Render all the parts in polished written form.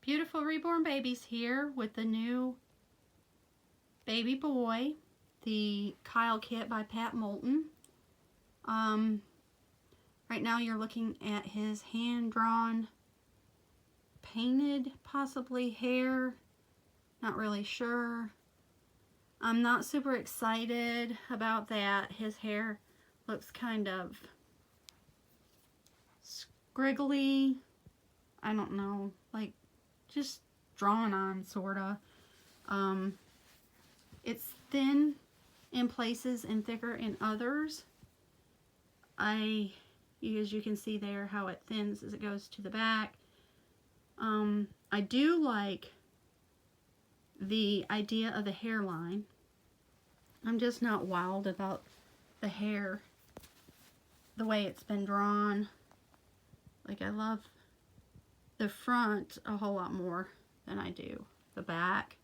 Beautiful reborn babies here with the new baby boy, the Kyle kit by Pat Moulton. Right now you're looking at his hand-drawn, painted, possibly hair. Not really sure. I'm not super excited about that. His hair looks kind of scriggly. I don't know, like just drawn on, sorta. It's thin in places and thicker in others. As you can see there, how it thins as it goes to the back. I do like the idea of the hairline. I'm just not wild about the hair, the way it's been drawn. Like, I love the front a whole lot more than I do the back.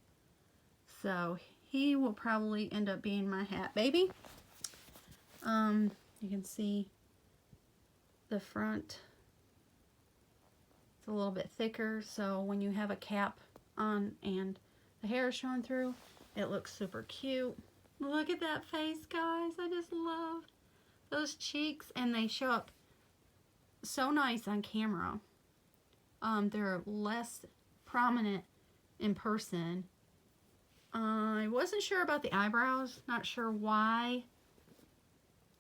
So he will probably end up being my hat baby. You can see the front, it's a little bit thicker, so when you have a cap on and the hair is showing through, it looks super cute. Look at that face, guys. I just love those cheeks, and they show up so nice on camera. They're less prominent in person. I wasn't sure about the eyebrows, not sure why.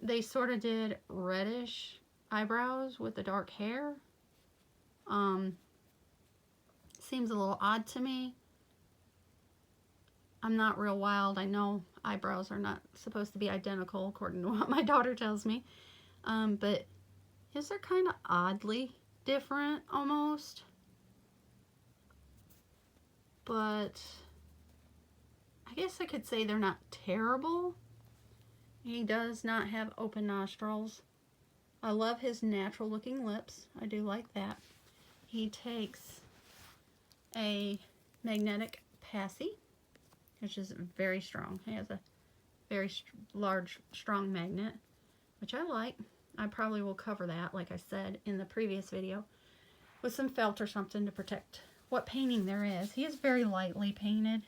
They sort of did reddish eyebrows with the dark hair. Seems a little odd to me. I'm not real wild. I know eyebrows are not supposed to be identical according to what my daughter tells me. But his are kind of oddly different almost. But I guess I could say they're not terrible. He does not have open nostrils. I love his natural looking lips. I do like that. He takes a magnetic passy, which is very strong. He has a very large, strong magnet, which I like. I probably will cover that, like I said in the previous video, with some felt or something to protect what painting there is. He is very lightly painted.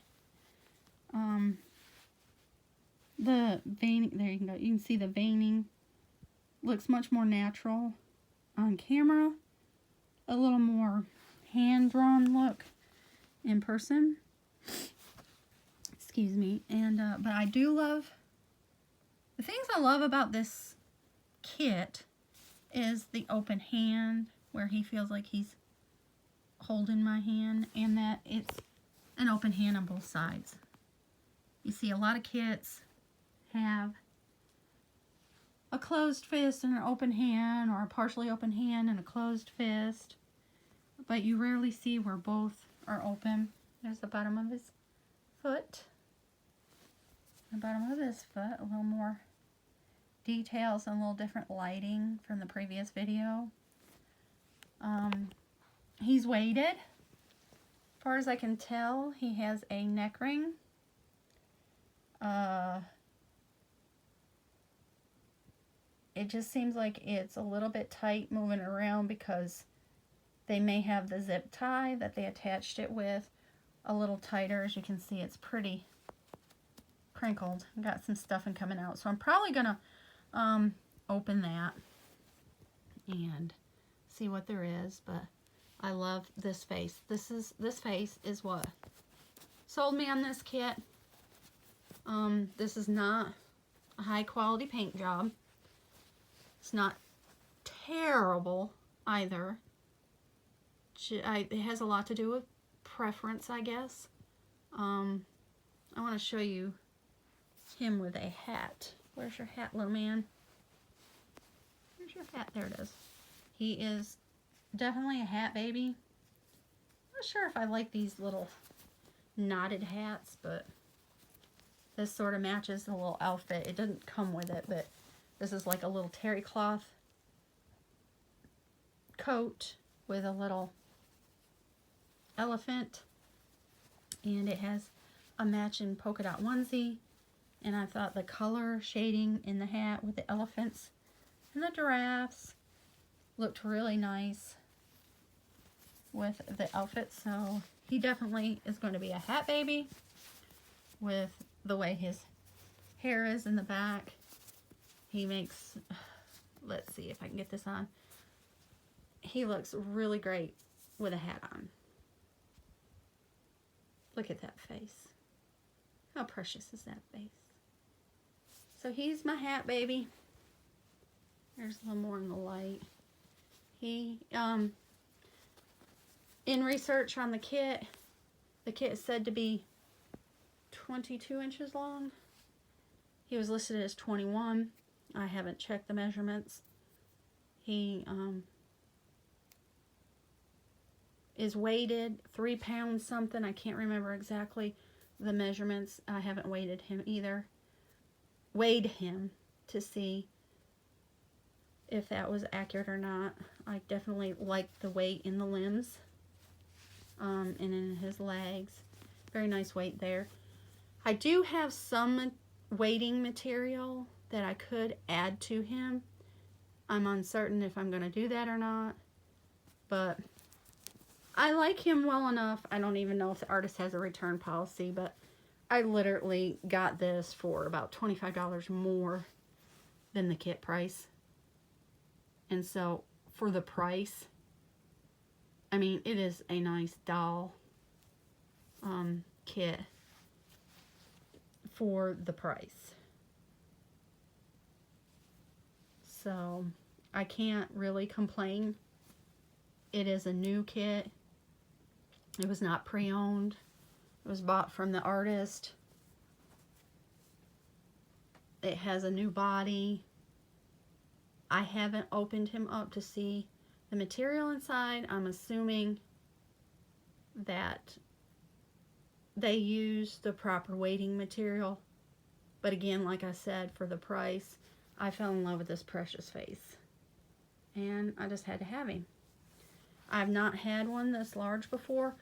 The veining, there you can go. You can see the veining looks much more natural on camera. A little more hand-drawn look in person. Excuse me. And but I do love, the things I love about this kit is the open hand, where he feels like he's holding my hand, and that it's an open hand on both sides. You see a lot of kits have a closed fist and an open hand, or a partially open hand and a closed fist, but you rarely see where both are open. There's the bottom of his foot, the bottom of his foot, a little more details and a little different lighting from the previous video. He's weighted. As far as I can tell, he has a neck ring. It just seems like it's a little bit tight moving around because they may have the zip tie that they attached it with a little tighter. As you can see, it's pretty crinkled. Got some stuffing coming out. So I'm probably going to open that and see what there is. But I love this face. This face is what sold me on this kit. This is not a high quality paint job. It's not terrible either. It has a lot to do with preference, I guess. I want to show you him with a hat. Where's your hat, little man? Where's your hat? There it is. He is definitely a hat baby. I'm not sure if I like these little knotted hats, but this sort of matches the little outfit. It doesn't come with it, but this is like a little terry cloth coat with a little elephant, and it has a matching polka dot onesie, and I thought the color shading in the hat with the elephants and the giraffes looked really nice. with the outfit. So he definitely is going to be a hat baby with the way his hair is in the back. He makes, let's see if I can get this on. He looks really great with a hat on. Look at that face. How precious is that face? So he's my hat baby. There's a little more in the light. He, in research on the kit is said to be 22 inches long. He was listed as 21. I haven't checked the measurements. He is weighted 3 pounds something. I can't remember exactly the measurements. I haven't weighed him either. Weighed him to see if that was accurate or not. I definitely like the weight in the limbs and in his legs. Very nice weight there. I do have some weighting material that I could add to him. I'm uncertain if I'm going to do that or not, but I like him well enough. I don't even know if the artist has a return policy, but I literally got this for about $25 more than the kit price. And so for the price, I mean, it is a nice doll kit for the price. So I can't really complain. It is a new kit. It was not pre-owned. It was bought from the artist. It has a new body. I haven't opened him up to see the material inside. I'm assuming that they use the proper weighting material. But again, like I said, for the price, I fell in love with this precious face. And I just had to have him. I've not had one this large before.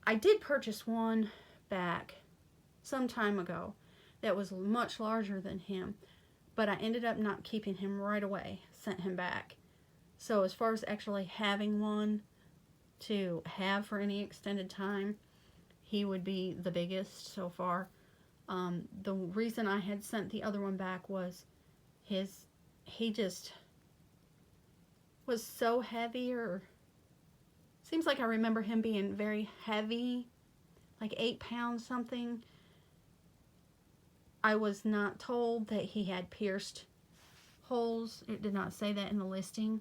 I did purchase one back some time ago that was much larger than him, but I ended up not keeping him right away, sent him back. So as far as actually having one to have for any extended time, he would be the biggest so far. The reason I had sent the other one back was he just was so heavy, or seems like I remember him being very heavy, like 8 pounds something. I was not told that he had pierced holes. It did not say that in the listing.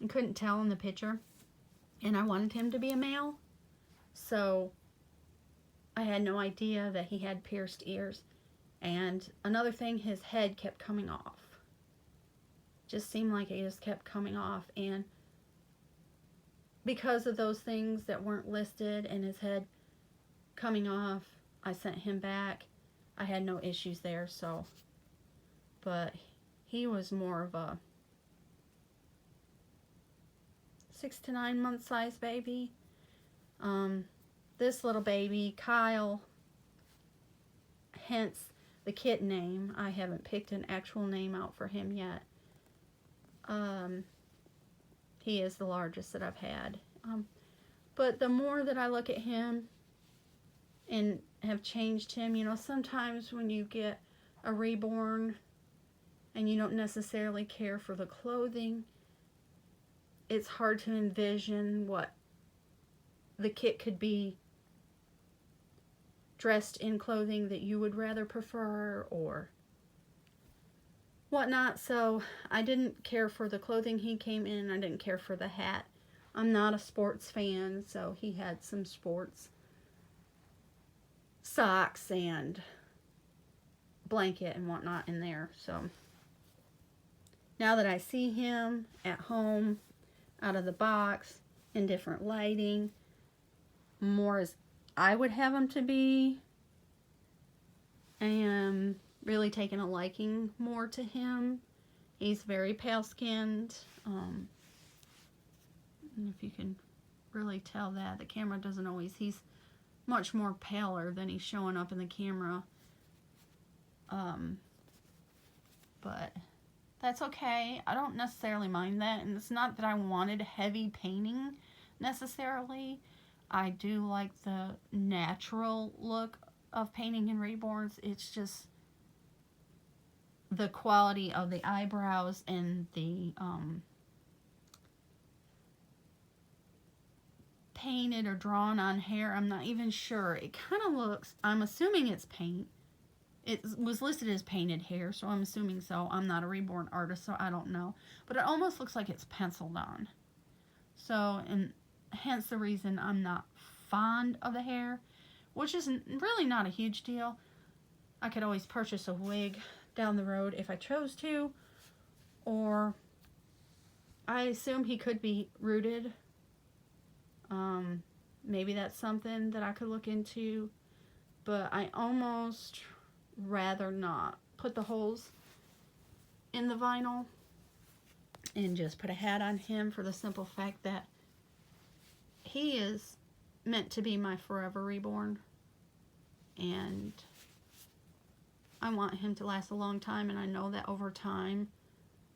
I couldn't tell in the picture. And I wanted him to be a male. So I had no idea that he had pierced ears. And another thing, his head kept coming off. Just seemed like it just kept coming off. And because of those things that weren't listed and his head coming off, I sent him back. I had no issues there, so. But he was more of a 6 to 9 month size baby. This little baby, Kyle, hence the kit name. I haven't picked an actual name out for him yet. He is the largest that I've had. But the more that I look at him and have changed him, you know, sometimes when you get a reborn and you don't necessarily care for the clothing, it's hard to envision what the kit could be dressed in clothing that you would rather prefer or whatnot. So I didn't care for the clothing he came in. I didn't care for the hat. I'm not a sports fan, so he had some sports socks and blanket and whatnot in there. So now that I see him at home, out of the box, in different lighting, more as I would have him to be, I am really taking a liking more to him. He's very pale skinned. And if you can really tell that, the camera doesn't always, he's much more paler than he's showing up in the camera. But that's okay. I don't necessarily mind that. And it's not that I wanted heavy painting. necessarily. I do like the natural look of painting and reborns. It's just the quality of the eyebrows and the painted or drawn on hair. I'm not even sure. It kind of looks, I'm assuming it's paint. It was listed as painted hair, so I'm assuming so. I'm not a reborn artist, so I don't know. But it almost looks like it's penciled on. So, and hence the reason I'm not fond of the hair, which is really not a huge deal. I could always purchase a wig down the road if I chose to, or I assume he could be rooted. Maybe that's something that I could look into, but I almost rather not put the holes in the vinyl and just put a hat on him, for the simple fact that he is meant to be my forever reborn, and I want him to last a long time, and I know that over time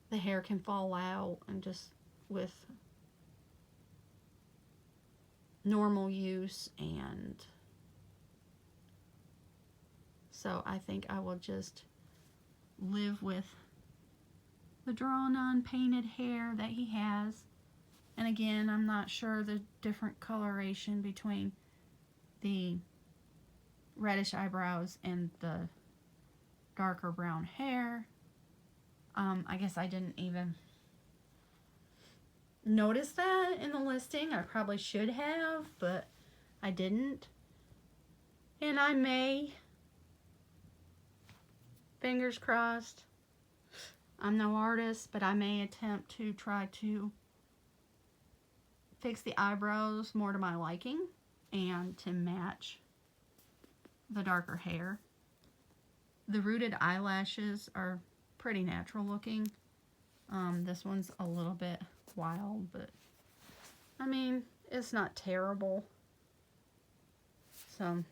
the hair can fall out, and just with normal use, and so I think I will just live with the drawn on painted hair that he has. And again, I'm not sure the different coloration between the reddish eyebrows and the darker brown hair. I guess I didn't even notice that in the listing. I probably should have, but I didn't. And I may, fingers crossed, I'm no artist, but I may attempt to try to fix the eyebrows more to my liking and to match the darker hair. The rooted eyelashes are pretty natural looking. This one's a little bit wild, but I mean, it's not terrible. So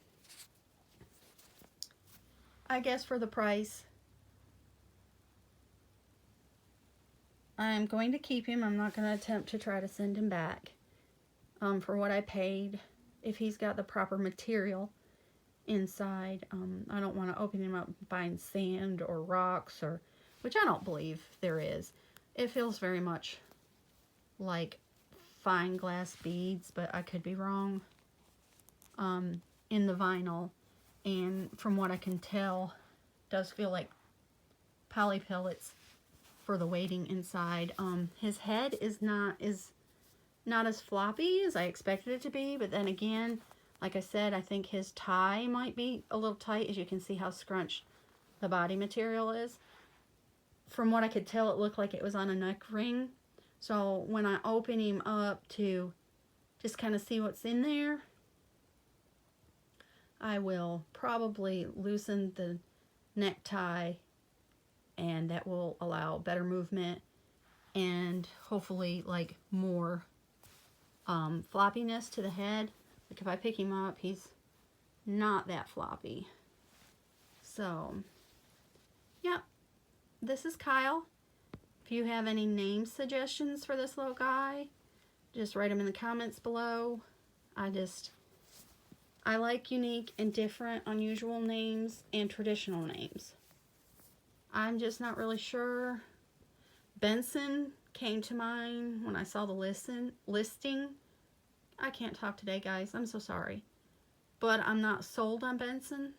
I guess for the price, I'm going to keep him. I'm not going to attempt to try to send him back. For what I paid, if he's got the proper material inside, I don't want to open him up and find sand or rocks, or which I don't believe there is. It feels very much like fine glass beads, but I could be wrong, in the vinyl. And from what I can tell, does feel like poly pellets for the weighting inside. His head is not as floppy as I expected it to be, but then again, like I said, I think his tie might be a little tight, as you can see how scrunched the body material is. From what I could tell, it looked like it was on a neck ring. So when I open him up to just kind of see what's in there, I will probably loosen the necktie, and that will allow better movement and hopefully like more floppiness to the head. Like if I pick him up, he's not that floppy. So yeah, this is Kyle. If you have any name suggestions for this little guy, just write them in the comments below. I like unique and different, unusual names and traditional names. I'm just not really sure. Benson came to mind when I saw the listing. I can't talk today, guys. I'm so sorry. But I'm not sold on Benson.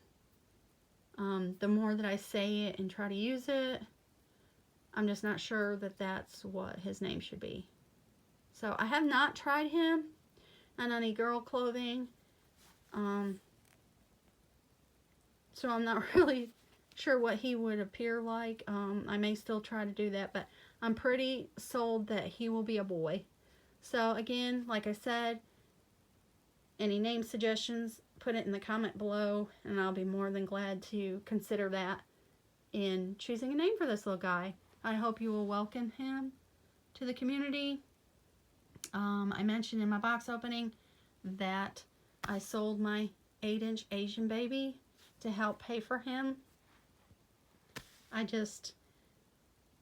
The more that I say it and try to use it, I'm just not sure that that's what his name should be. So I have not tried him on any girl clothing. So I'm not really sure what he would appear like. I may still try to do that, but I'm pretty sold that he will be a boy. So again, like I said, any name suggestions, put it in the comment below, and I'll be more than glad to consider that in choosing a name for this little guy. I hope you will welcome him to the community. I mentioned in my box opening that I sold my 8-inch Asian baby to help pay for him. I just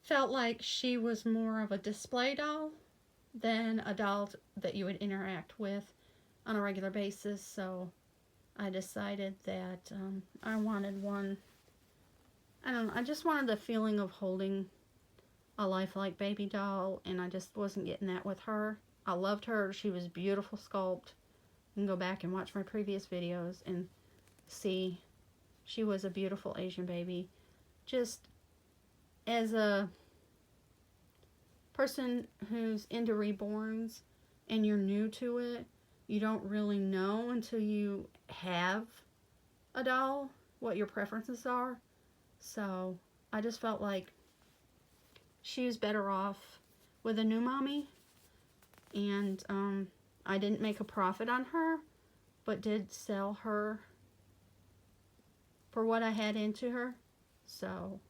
felt like she was more of a display doll than a doll that you would interact with on a regular basis. So I decided that I wanted one. I don't know, I just wanted the feeling of holding a lifelike baby doll, and I just wasn't getting that with her. I loved her. She was beautiful sculpt. You can go back and watch my previous videos and see she was a beautiful Asian baby. Just as a person who's into reborns and you're new to it, you don't really know until you have a doll what your preferences are. So I just felt like she was better off with a new mommy, and I didn't make a profit on her, but did sell her for what I had into her. So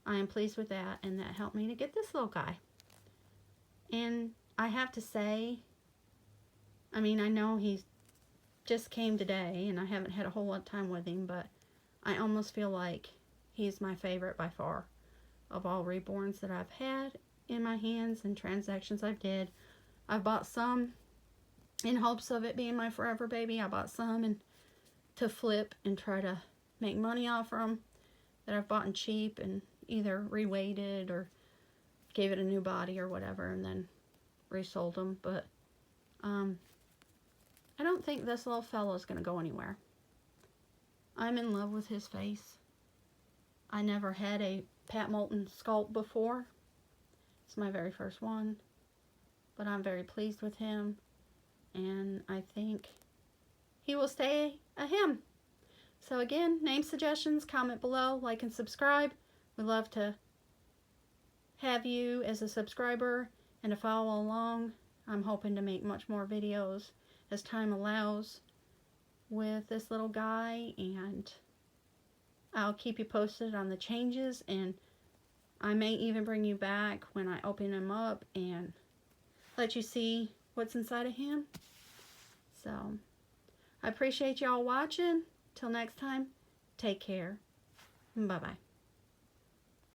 I am pleased with that, and that helped me to get this little guy. And I have to say, I mean, I know he just came today and I haven't had a whole lot of time with him, but I almost feel like he's my favorite by far of all reborns that I've had in my hands and transactions I've did. I've bought some in hopes of it being my forever baby. I bought some and to flip and try to make money off them that I've bought cheap and either reweighted or gave it a new body or whatever and then resold them. But I don't think this little fellow is going to go anywhere. I'm in love with his face. I never had a Pat Moulton sculpt before. It's my very first one. But I'm very pleased with him. And I think he will stay a him. So again, name suggestions, comment below, like and subscribe. We'd love to have you as a subscriber and to follow along. I'm hoping to make much more videos as time allows with this little guy, and I'll keep you posted on the changes, and I may even bring you back when I open him up and let you see what's inside of him. So I appreciate y'all watching. Till next time, take care. Bye-bye.